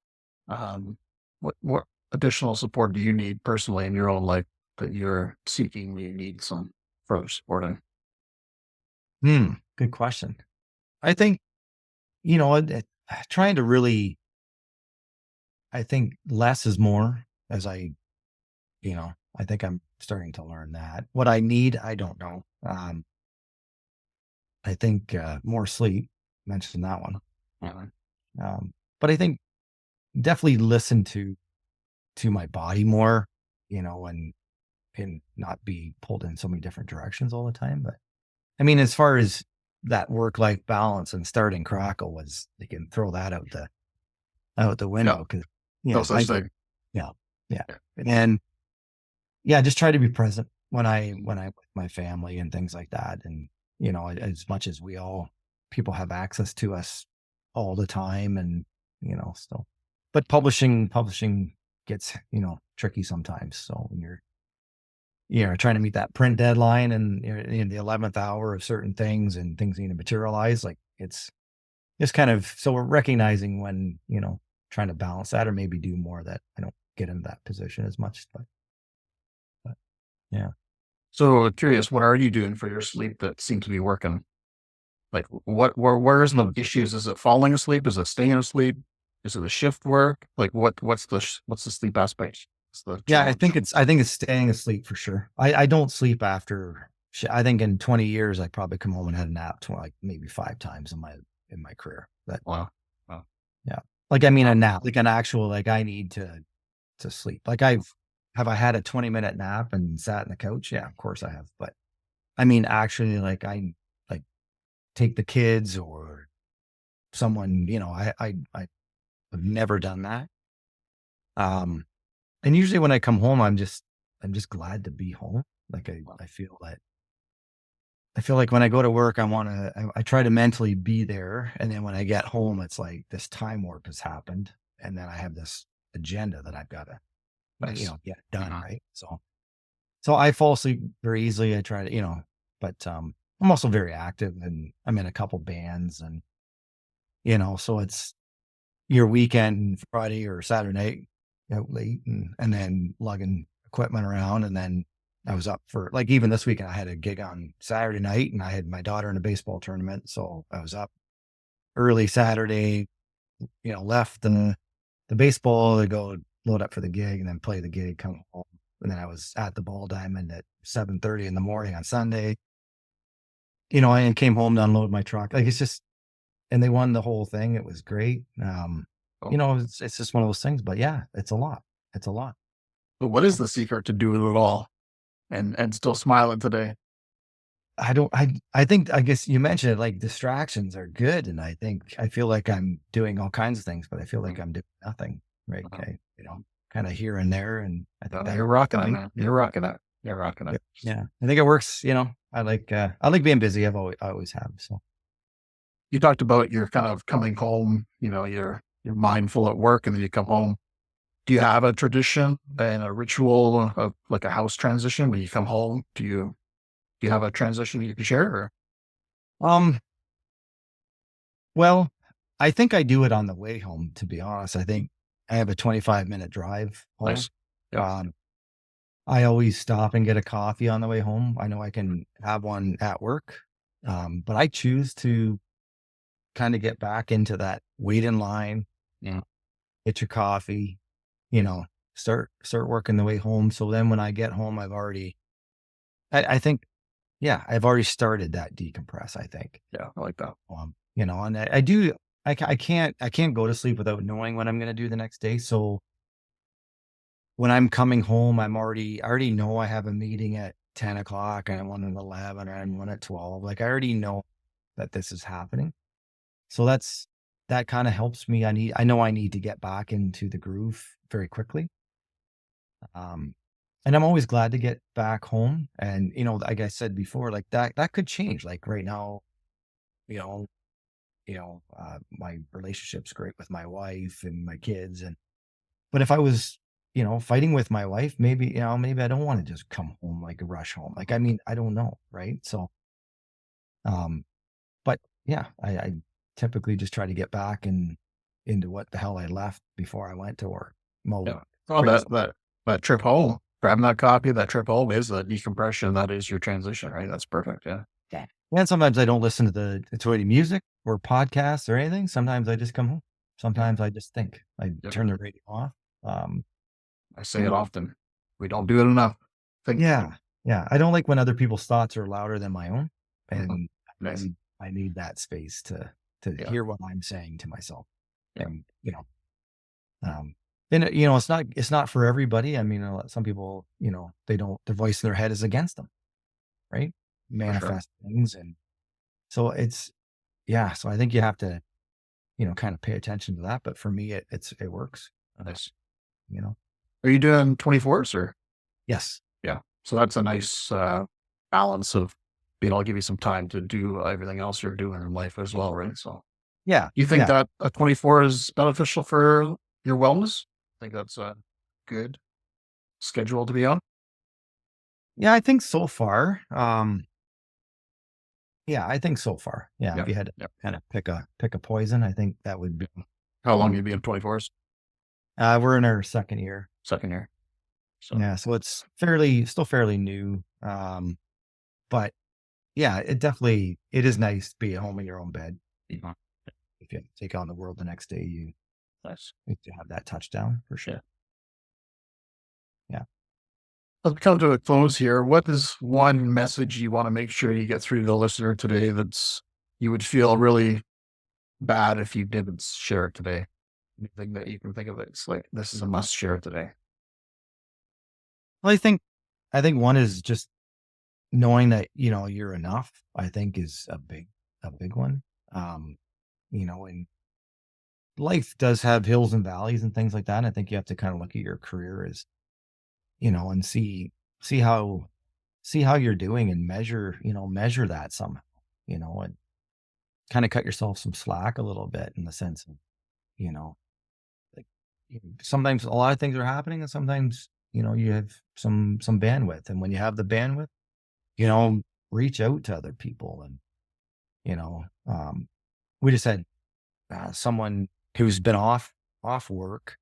What additional support do you need personally in your own life that you're seeking? You need some further supporting. Good question. I think, trying to really, I think less is more, as I think I'm starting to learn that. What I need, I don't know. I think more sleep, mentioned that one. But I think definitely listen to my body more, and not be pulled in so many different directions all the time. But I mean, as far as that work-life balance and starting CRACKYL was, they can throw that out the window, because No such thing. Yeah. And yeah, just try to be present when I with my family and things like that. And, as much as people have access to us all the time, and, still, but publishing gets, tricky sometimes. So when you're trying to meet that print deadline and you're in the 11th hour of certain things and things need to materialize, like it's kind of, so we're recognizing when, trying to balance that, or maybe do more that I don't get into that position as much, but yeah. So curious, what are you doing for your sleep that seems to be working? Like where is the issues? Is it falling asleep? Is it staying asleep? Is it the shift work? Like what's the sleep aspect? Yeah, I think it's staying asleep for sure. I don't sleep after. I think in 20 years, I probably come home and had a nap like maybe 5 times in my career. Wow. Yeah. Like, I mean, a nap, like an actual, like I need to sleep. Like have I had a 20-minute nap and sat on the couch? Yeah, of course I have. But I mean, actually, like I take the kids or someone, I've never done that. And usually when I come home, I'm just glad to be home. Like I feel like when I go to work, I try to mentally be there. And then when I get home, it's like this time warp has happened. And then I have this agenda that I've got to, get done. Right. So I fall asleep very easily. I try to, but, I'm also very active, and I'm in a couple bands, and, so it's your weekend, Friday or Saturday night, out late and then lugging equipment around. And then I was up for, like, even this weekend, I had a gig on Saturday night, and I had my daughter in a baseball tournament. So I was up early Saturday, left the baseball to go load up for the gig and then play the gig, come home. And then I was at the Ball Diamond at 7:30 in the morning on Sunday, and came home to unload my truck. Like, it's just, and they won the whole thing. It was great. you know, it's just one of those things, but yeah, it's a lot. It's a lot. But what is the secret to doing it all and still smiling today? I think, I guess you mentioned it, like distractions are good. And I feel like I'm doing all kinds of things, but I feel like I'm doing nothing. Right. Okay. You know, kind of here and there. And I think that, You're rocking it, man. You're rocking it. You're rocking it. yeah, I think it works. You know, I like being busy. I always have. So You talked about you're kind of coming home, you're mindful at work and then you come home. Do you have a tradition and a ritual of like a house transition when you come home? Do you have a transition you can share? Or? um, well, I think I do it on the way home, to be honest. I think I have a 25-minute drive home. Nice. Yeah. I always stop and get a coffee on the way home. I know I can have one at work, but I choose to kind of get back into that wait in line, Yeah. get your coffee, you know, start working the way home. So then when I get home, I think, yeah, I've already started that decompress, I think. Yeah. I like that. You know, and I can't go to sleep without knowing what I'm going to do the next day. So when I'm coming home, I already know I have a meeting at 10 o'clock and one at 11 and one at 12. Like I already know that this is happening. So that kind of helps me. I know I need to get back into the groove very quickly. And I'm always glad to get back home. And, you know, like I said before, like that could change. Like right now, you know, my relationship's great with my wife and my kids. But if I was, you know, fighting with my wife, maybe I don't want to just come home, like rush home. Like, I mean, I don't know. Right. So, but yeah, I typically just try to get back into what the hell I left before I went to work. Yeah. Oh, that trip home, grabbing that coffee, that trip home is the decompression. That is your transition, right? That's perfect. Yeah. Yeah. And sometimes I don't listen to any music or podcasts or anything. Sometimes I just come home. Sometimes I just think. I turn the radio off. I say it often. We don't do it enough. Yeah. I don't like when other people's thoughts are louder than my own. And Nice. I need that space to hear what I'm saying to myself. Yeah. And, you know, and you know, it's not for everybody. I mean, some people, you know, their voice in their head is against them, right? Manifest things. And so so I think you have to, you know, kind of pay attention to that. But for me, it works. Nice. You know, Are you doing 24s or? yes. Yeah. So that's a nice balance of being able to give you some time to do everything else you're doing in life as well, right? So Yeah. you think that a 24 is beneficial for your wellness? I think that's a good schedule to be on. Yeah, I think so far. Yeah, I think so far. Yeah. If you had to kind of pick a poison, I think that would be. How long you be in 24s? We're in our second year. Second year. So Yeah, so it's still fairly new. But yeah, it is nice to be at home in your own bed. yeah. If you take on the world the next day, you Nice. need to have that touchdown for sure. Yeah. Let's come to a close here. What is one message you want to make sure you get through to the listener today you would feel really bad if you didn't share it today? Anything that you can think of it's like, this is a must share today. Well, I think one is just knowing that, you know, you're enough, I think is a big one. You know, and life does have hills and valleys and things like that. And I think you have to kind of look at your career as, you know, and see how you're doing and measure that somehow, you know, and kind of cut yourself some slack a little bit in the sense of, you know, like sometimes a lot of things are happening and sometimes, you know, you have some bandwidth. And when you have the bandwidth, you know, reach out to other people. And, you know, we just had someone who's been off work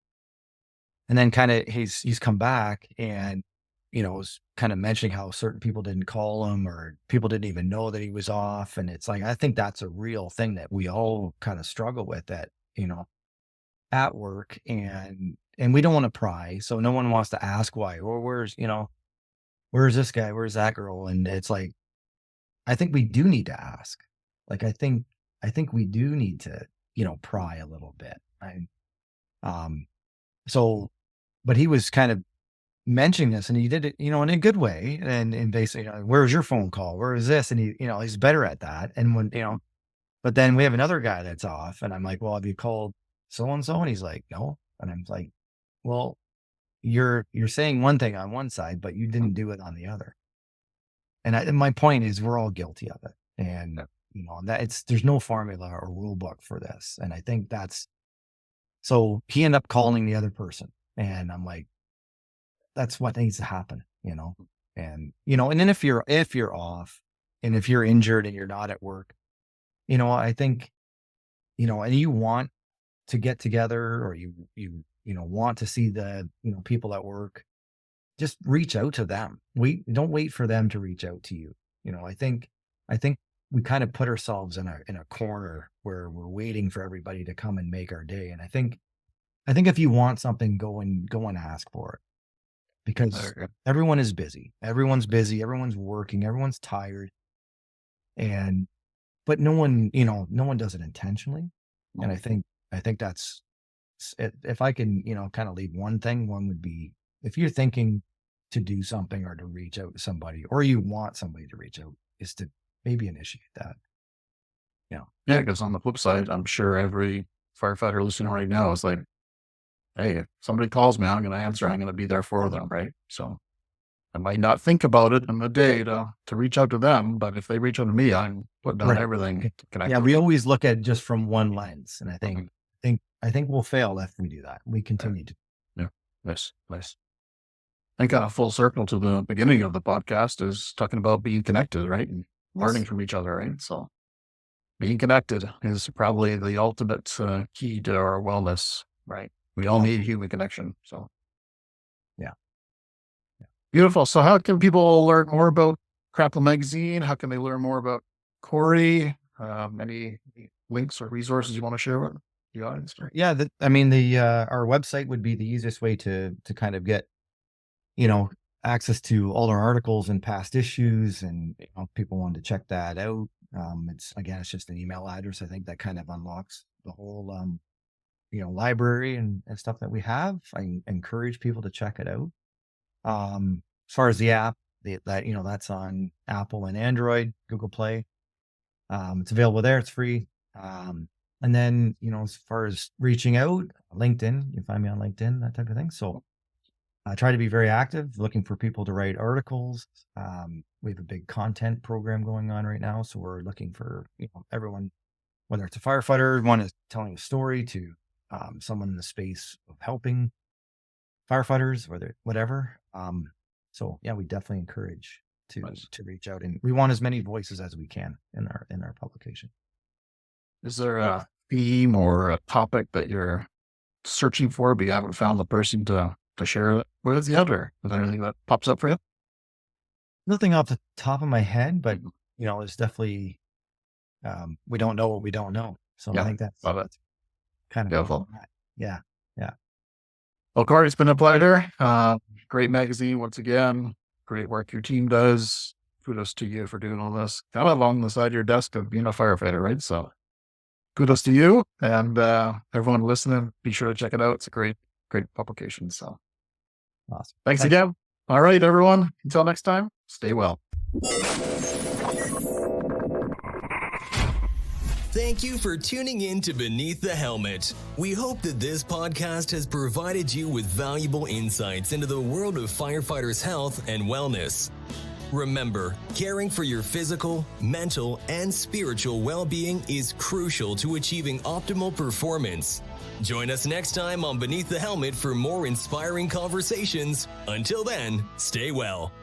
and then kind of he's come back and, you know, was kind of mentioning how certain people didn't call him or people didn't even know that he was off. And it's like, I think that's a real thing that we all kind of struggle with that, you know, at work and we don't want to pry. So no one wants to ask why, or where's this guy? Where's that girl? And it's like, I think we do need to ask. Like, I think we do need to, you know, pry a little bit. So, but he was kind of mentioning this, and he did it, in a good way. And basically, where's your phone call? Where is this? And he's better at that. And when, but then we have another guy that's off, and I'm like, well, have you called so-and-so? And he's like, no. And I'm like, well, you're saying one thing on one side, but you didn't do it on the other. And my point is, we're all guilty of it. And, there's no formula or rule book for this. And I think so he ended up calling the other person, and I'm like, that's what needs to happen, and, and then if you're off, and if you're injured and you're not at work, I think, and you want to get together, or you want to see the, people at work, just reach out to them. Don't wait for them to reach out to you. I think we kind of put ourselves in a corner where we're waiting for everybody to come and make our day. And I think if you want something, go and ask for it, because everyone is busy. Everyone's busy. Everyone's working. Everyone's tired. But no one does it intentionally. And I think that's it. If I can, kind of leave one would be, if you're thinking to do something or to reach out to somebody, or you want somebody to reach out, is to maybe initiate that. Yeah, because on the flip side, I'm sure every firefighter listening right now is like, hey, if somebody calls me, I'm going to answer. I'm going to be there for them, right? So I might not think about it in the day to reach out to them, but if they reach out to me, I'm putting down everything to connect. Yeah, we always look at just from one lens, and I think we'll fail if we do that. We continue to. Yeah, nice. I think full circle to the beginning of the podcast is talking about being connected, right? And learning from each other, right? So being connected is probably the ultimate key to our wellness, right? We all need human connection. So, yeah. Beautiful. So how can people learn more about CRACKYL Magazine? How can they learn more about Kory? Any links or resources you want to share with the audience? Yeah. Our website would be the easiest way to kind of get, access to all our articles and past issues. And people want to check that out. It's just an email address. I think that kind of unlocks the whole, library and stuff that we have. I encourage people to check it out. As far as the app, that's on Apple and Android, Google Play. It's available there. It's free. And then, as far as reaching out, LinkedIn, you can find me on LinkedIn, that type of thing. So I try to be very active, looking for people to write articles. We have a big content program going on right now. So we're looking for, everyone, whether it's a firefighter, one is telling a story, to someone in the space of helping firefighters, whatever. So yeah, we definitely encourage to reach out, and we want as many voices as we can in our publication. Is there a theme or a topic that you're searching for, but you haven't found the person to share it with yet, or is there anything that pops up for you? Nothing off the top of my head, but it's definitely, we don't know what we don't know. So I think that's kind of beautiful. Yeah. Well, Kory, it's been a pleasure. Great magazine once again. Great work your team does. Kudos to you for doing all this. Kind of along the side of your desk of being a firefighter, right? So kudos to you, and everyone listening, be sure to check it out. It's a great publication. So awesome. Thanks again. All right, everyone. Until next time, stay well. Thank you for tuning in to Beneath the Helmet. We hope that this podcast has provided you with valuable insights into the world of firefighters' health and wellness. Remember, caring for your physical, mental, and spiritual well-being is crucial to achieving optimal performance. Join us next time on Beneath the Helmet for more inspiring conversations. Until then, stay well.